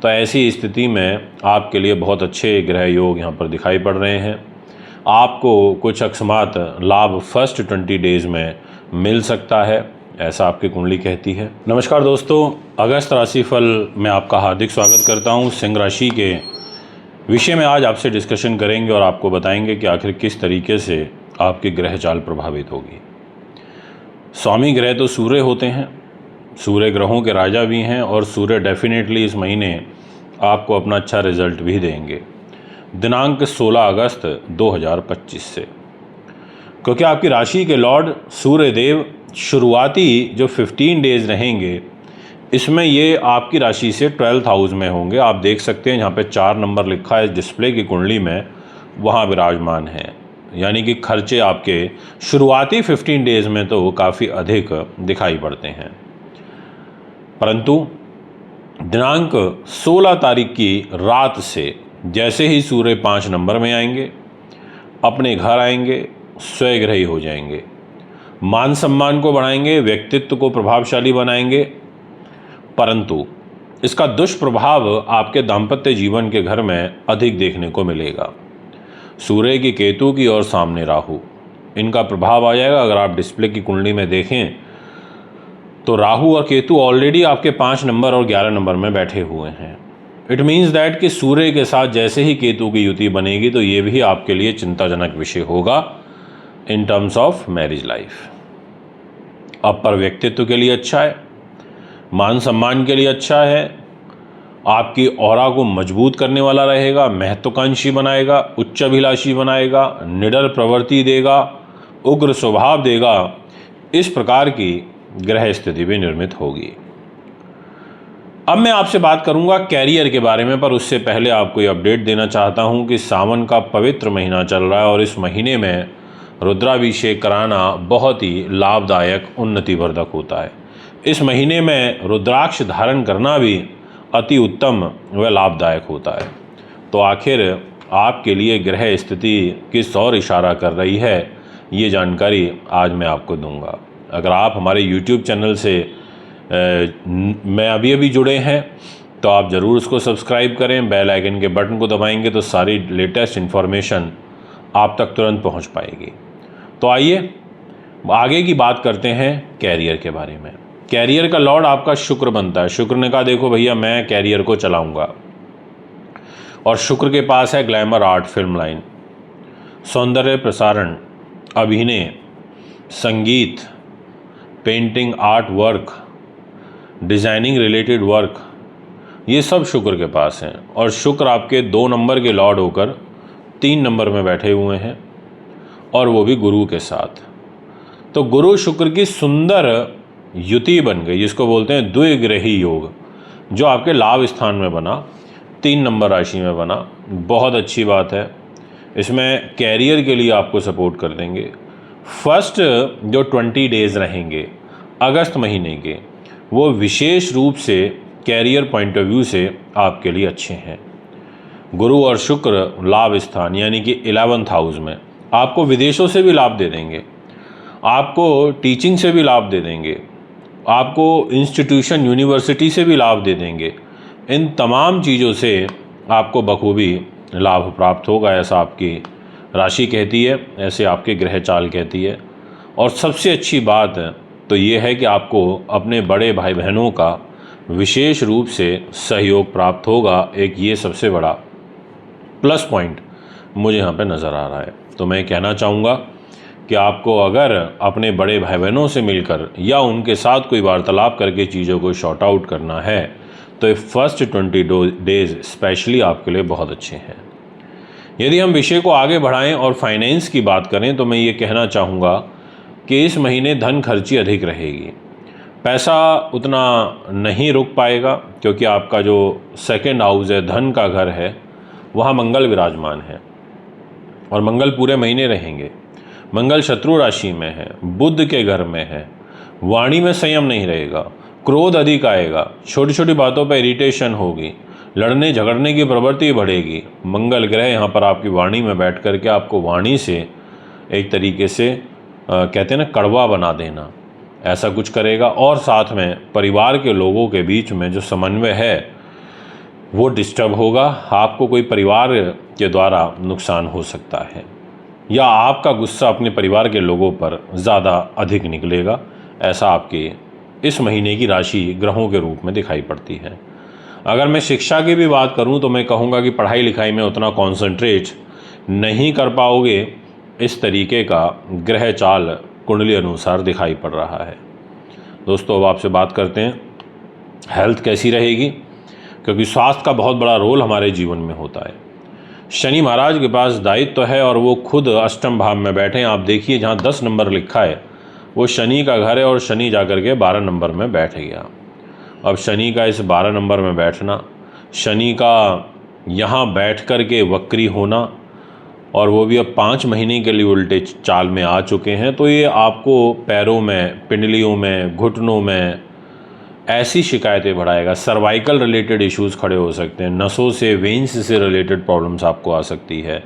तो ऐसी स्थिति में आपके लिए बहुत अच्छे ग्रह योग यहाँ पर दिखाई पड़ रहे हैं। आपको कुछ अकस्मात लाभ फर्स्ट 20 डेज में मिल सकता है, ऐसा आपकी कुंडली कहती है। नमस्कार दोस्तों, अगस्त राशिफल में आपका हार्दिक स्वागत करता हूँ। सिंह राशि के विषय में आज आपसे डिस्कशन करेंगे और आपको बताएंगे कि आखिर किस तरीके से आपकी ग्रह चाल प्रभावित होगी। स्वामी ग्रह तो सूर्य होते हैं, सूर्य ग्रहों के राजा भी हैं और सूर्य डेफिनेटली इस महीने आपको अपना अच्छा रिजल्ट भी देंगे दिनांक 16 अगस्त 2025 से, क्योंकि आपकी राशि के लॉर्ड सूर्य देव शुरुआती जो 15 डेज रहेंगे इसमें ये आपकी राशि से 12th हाउस में होंगे। आप देख सकते हैं यहाँ पे 4 नंबर लिखा है डिस्प्ले की कुंडली में, वहाँ विराजमान है। यानी कि खर्चे आपके शुरुआती 15 डेज में तो काफ़ी अधिक दिखाई पड़ते हैं, परंतु दिनांक 16 तारीख की रात से जैसे ही सूर्य 5 नंबर में आएंगे, अपने घर आएंगे, स्वयग्रही हो जाएंगे, मान सम्मान को बढ़ाएंगे, व्यक्तित्व को प्रभावशाली बनाएंगे, परंतु इसका दुष्प्रभाव आपके दाम्पत्य जीवन के घर में अधिक देखने को मिलेगा। सूर्य की केतु की और सामने राहु, इनका प्रभाव आ जाएगा। अगर आप डिस्प्ले की कुंडली में देखें तो राहु और केतु ऑलरेडी आपके 5 नंबर और 11 नंबर में बैठे हुए हैं। इट मीन्स दैट कि सूर्य के साथ जैसे ही केतु की युति बनेगी तो ये भी आपके लिए चिंताजनक विषय होगा in terms of marriage life. अब पर व्यक्तित्व के लिए अच्छा है, मान सम्मान के लिए अच्छा है, आपकी ऑरा को मजबूत करने वाला रहेगा, महत्वाकांक्षी बनाएगा, उच्चाभिलाषी बनाएगा, निडर प्रवृत्ति देगा, उग्र स्वभाव देगा। इस प्रकार की ग्रह स्थिति भी निर्मित होगी। अब मैं आपसे बात करूंगा कैरियर के बारे में, पर उससे पहले आपको ये अपडेट देना चाहता हूं कि सावन का पवित्र महीना चल रहा है और इस महीने में रुद्राभिषेक कराना बहुत ही लाभदायक उन्नतिवर्धक होता है। इस महीने में रुद्राक्ष धारण करना भी अति उत्तम व लाभदायक होता है। तो आखिर आपके लिए ग्रह स्थिति किस ओर इशारा कर रही है, ये जानकारी आज मैं आपको दूंगा। अगर आप हमारे YouTube चैनल से मैं अभी जुड़े हैं तो आप ज़रूर उसको सब्सक्राइब करें, बेल आइकन के बटन को दबाएंगे तो सारी लेटेस्ट इन्फॉर्मेशन आप तक तुरंत पहुंच पाएगी। तो आइए आगे की बात करते हैं कैरियर के बारे में। कैरियर का लॉर्ड आपका शुक्र बनता है। शुक्र ने कहा देखो भैया मैं कैरियर को चलाऊंगा, और शुक्र के पास है ग्लैमर आर्ट, फिल्म लाइन, सौंदर्य प्रसारण, अभिनय, संगीत, painting, art work, designing related work, ये सब शुक्र के पास हैं। और शुक्र आपके 2 नंबर के लॉर्ड होकर 3 नंबर में बैठे हुए हैं, और वो भी गुरु के साथ। तो गुरु शुक्र की सुंदर युति बन गई, जिसको बोलते हैं द्विग्रही योग, जो आपके लाभ स्थान में बना, 3 नंबर राशि में बना। बहुत अच्छी बात है। इसमें कैरियर के लिए आपको सपोर्ट कर देंगे। फर्स्ट जो 20 डेज रहेंगे अगस्त महीने के, वो विशेष रूप से कैरियर पॉइंट ऑफ व्यू से आपके लिए अच्छे हैं। गुरु और शुक्र लाभ स्थान यानी कि 11th हाउस में आपको विदेशों से भी लाभ दे देंगे, आपको टीचिंग से भी लाभ दे देंगे, आपको इंस्टीट्यूशन यूनिवर्सिटी से भी लाभ दे देंगे। इन तमाम चीज़ों से आपको बखूबी लाभ प्राप्त होगा, ऐसा आपकी राशि कहती है, ऐसे आपके ग्रह चाल कहती है। और सबसे अच्छी बात तो ये है कि आपको अपने बड़े भाई बहनों का विशेष रूप से सहयोग प्राप्त होगा। एक ये सबसे बड़ा प्लस पॉइंट मुझे यहाँ पे नज़र आ रहा है। तो मैं कहना चाहूँगा कि आपको अगर अपने बड़े भाई बहनों से मिलकर या उनके साथ कोई वार्तालाप करके चीज़ों को शॉर्ट आउट करना है तो ये फर्स्ट 20 डेज स्पेशली आपके लिए बहुत अच्छे हैं। यदि हम विषय को आगे बढ़ाएं और फाइनेंस की बात करें तो मैं ये कहना चाहूँगा कि इस महीने धन खर्ची अधिक रहेगी। पैसा उतना नहीं रुक पाएगा, क्योंकि आपका जो 2nd हाउस है, धन का घर है, वहाँ मंगल विराजमान है और मंगल पूरे महीने रहेंगे। मंगल शत्रु राशि में है, बुध के घर में है, वाणी में संयम नहीं रहेगा, क्रोध अधिक आएगा, छोटी छोटी बातों पर इरिटेशन होगी, लड़ने झगड़ने की प्रवृत्ति बढ़ेगी। मंगल ग्रह यहाँ पर आपकी वाणी में बैठ कर के आपको वाणी से एक तरीके से कहते हैं ना कड़वा बना देना, ऐसा कुछ करेगा। और साथ में परिवार के लोगों के बीच में जो समन्वय है वो डिस्टर्ब होगा, आपको कोई परिवार के द्वारा नुकसान हो सकता है, या आपका गुस्सा अपने परिवार के लोगों पर ज़्यादा अधिक निकलेगा। ऐसा आपके इस महीने की राशि ग्रहों के रूप में दिखाई पड़ती है। अगर मैं शिक्षा की भी बात करूं तो मैं कहूंगा कि पढ़ाई लिखाई में उतना कॉन्सेंट्रेट नहीं कर पाओगे। इस तरीके का ग्रह चाल कुंडली अनुसार दिखाई पड़ रहा है। दोस्तों, अब आपसे बात करते हैं हेल्थ कैसी रहेगी, क्योंकि स्वास्थ्य का बहुत बड़ा रोल हमारे जीवन में होता है। शनि महाराज के पास दायित्व तो है और वो खुद अष्टम भाव में बैठे हैं। आप देखिए, जहाँ 10 नंबर लिखा है वो शनि का घर है और शनि जाकर के 12 नंबर में बैठ गया। अब शनि का इस 12 नंबर में बैठना, शनि का यहाँ बैठ कर के वक्री होना, और वो भी अब 5 महीने के लिए उल्टे चाल में आ चुके हैं, तो ये आपको पैरों में, पिंडलियों में, घुटनों में ऐसी शिकायतें बढ़ाएगा। सर्वाइकल रिलेटेड इश्यूज़ खड़े हो सकते हैं, नसों से, वेन्स से रिलेटेड प्रॉब्लम्स आपको आ सकती है।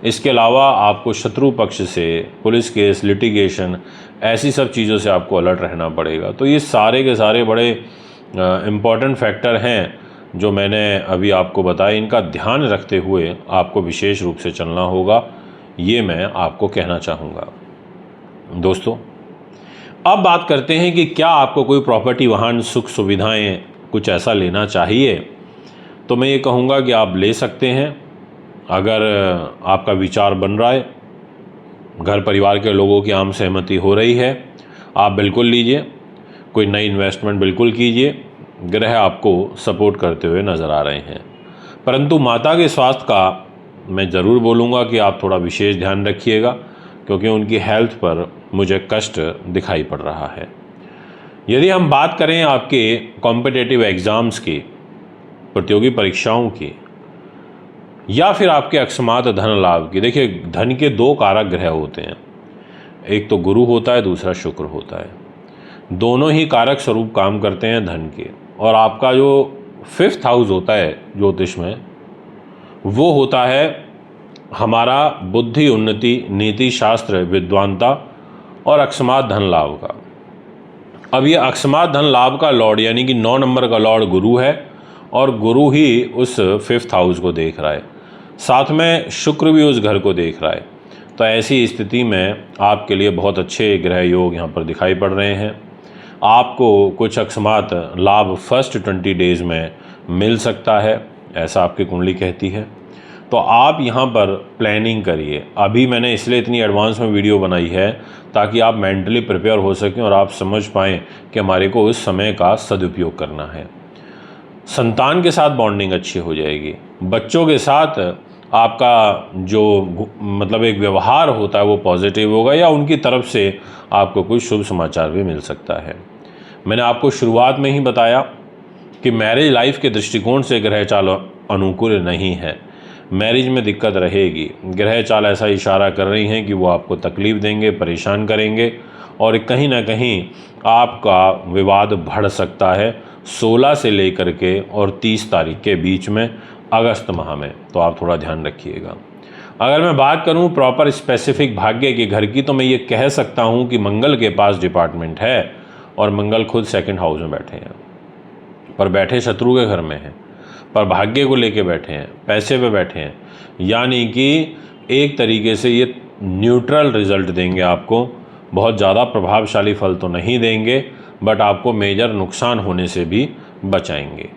इसके अलावा आपको शत्रु पक्ष से पुलिस केस, लिटिगेशन, ऐसी सब चीज़ों से आपको अलर्ट रहना पड़ेगा। तो ये सारे के सारे बड़े इम्पॉर्टेंट फैक्टर हैं जो मैंने अभी आपको बताया। इनका ध्यान रखते हुए आपको विशेष रूप से चलना होगा, ये मैं आपको कहना चाहूँगा। दोस्तों, अब बात करते हैं कि क्या आपको कोई प्रॉपर्टी, वाहन, सुख सुविधाएं कुछ ऐसा लेना चाहिए, तो मैं ये कहूँगा कि आप ले सकते हैं। अगर आपका विचार बन रहा है, घर परिवार के लोगों की आम सहमति हो रही है, आप बिल्कुल लीजिए। कोई नई इन्वेस्टमेंट बिल्कुल कीजिए। ग्रह आपको सपोर्ट करते हुए नज़र आ रहे हैं। परंतु माता के स्वास्थ्य का मैं ज़रूर बोलूँगा कि आप थोड़ा विशेष ध्यान रखिएगा, क्योंकि उनकी हेल्थ पर मुझे कष्ट दिखाई पड़ रहा है। यदि हम बात करें आपके कॉम्पिटिटिव एग्ज़ाम्स की, प्रतियोगी परीक्षाओं की, या फिर आपके अकस्मात धन लाभ की, देखिए धन के 2 कारक ग्रह होते हैं, एक तो गुरु होता है, दूसरा शुक्र होता है। दोनों ही कारक स्वरूप काम करते हैं धन के। और आपका जो 5th हाउस होता है ज्योतिष में, वो होता है हमारा बुद्धि, उन्नति, नीति शास्त्र, विद्वानता और अकस्मात धन लाभ का। अब ये अकस्मात धन लाभ का लॉर्ड यानी कि 9 नंबर का लॉर्ड गुरु है, और गुरु ही उस 5th हाउस को देख रहा है, साथ में शुक्र भी उस घर को देख रहा है। तो ऐसी स्थिति में आपके लिए बहुत अच्छे ग्रह योग यहाँ पर दिखाई पड़ रहे हैं। आपको कुछ अकस्मात लाभ फर्स्ट 20 डेज़ में मिल सकता है, ऐसा आपकी कुंडली कहती है। तो आप यहाँ पर प्लानिंग करिए। अभी मैंने इसलिए इतनी एडवांस में वीडियो बनाई है ताकि आप मेंटली प्रिपेयर हो सकें और आप समझ पाएँ कि हमारे को उस समय का सदुपयोग करना है। संतान के साथ बॉन्डिंग अच्छी हो जाएगी। बच्चों के साथ आपका जो मतलब एक व्यवहार होता है वो पॉजिटिव होगा, या उनकी तरफ से आपको कोई शुभ समाचार भी मिल सकता है। मैंने आपको शुरुआत में ही बताया कि मैरिज लाइफ के दृष्टिकोण से ग्रह चाल अनुकूल नहीं है, मैरिज में दिक्कत रहेगी। ग्रह चाल ऐसा इशारा कर रही हैं कि वो आपको तकलीफ़ देंगे, परेशान करेंगे, और कहीं ना कहीं आपका विवाद बढ़ सकता है 16 से लेकर के और 30 तारीख के बीच में, अगस्त माह में। तो आप थोड़ा ध्यान रखिएगा। अगर मैं बात करूं प्रॉपर स्पेसिफिक भाग्य के घर की, तो मैं ये कह सकता हूं कि मंगल के पास डिपार्टमेंट है, और मंगल खुद 2nd हाउस में बैठे हैं, पर बैठे शत्रु के घर में हैं, पर भाग्य को लेके बैठे हैं, पैसे पे बैठे हैं। यानी कि एक तरीके से ये न्यूट्रल रिजल्ट देंगे आपको, बहुत ज़्यादा प्रभावशाली फल तो नहीं देंगे, बट आपको मेजर नुकसान होने से भी बचाएंगे।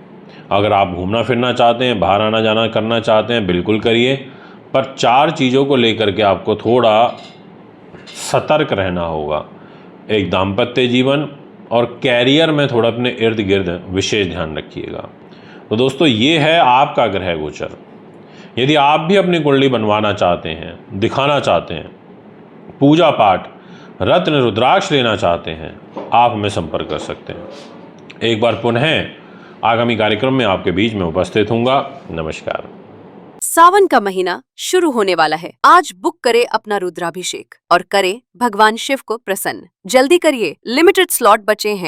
अगर आप घूमना फिरना चाहते हैं, बाहर आना जाना करना चाहते हैं, बिल्कुल करिए, पर 4 चीज़ों को लेकर के आपको थोड़ा सतर्क रहना होगा। एक दाम्पत्य जीवन और कैरियर में थोड़ा अपने इर्द गिर्द विशेष ध्यान रखिएगा। तो दोस्तों, ये है आपका ग्रह गोचर। यदि आप भी अपनी कुंडली बनवाना चाहते हैं, दिखाना चाहते हैं, पूजा पाठ, रत्न रुद्राक्ष लेना चाहते हैं, आप हमें संपर्क कर सकते हैं। एक बार पुनः आगामी कार्यक्रम में आपके बीच में उपस्थित होऊंगा। नमस्कार। सावन का महीना शुरू होने वाला है। आज बुक करें अपना रुद्राभिषेक और करें भगवान शिव को प्रसन्न। जल्दी करिए, लिमिटेड स्लॉट बचे हैं।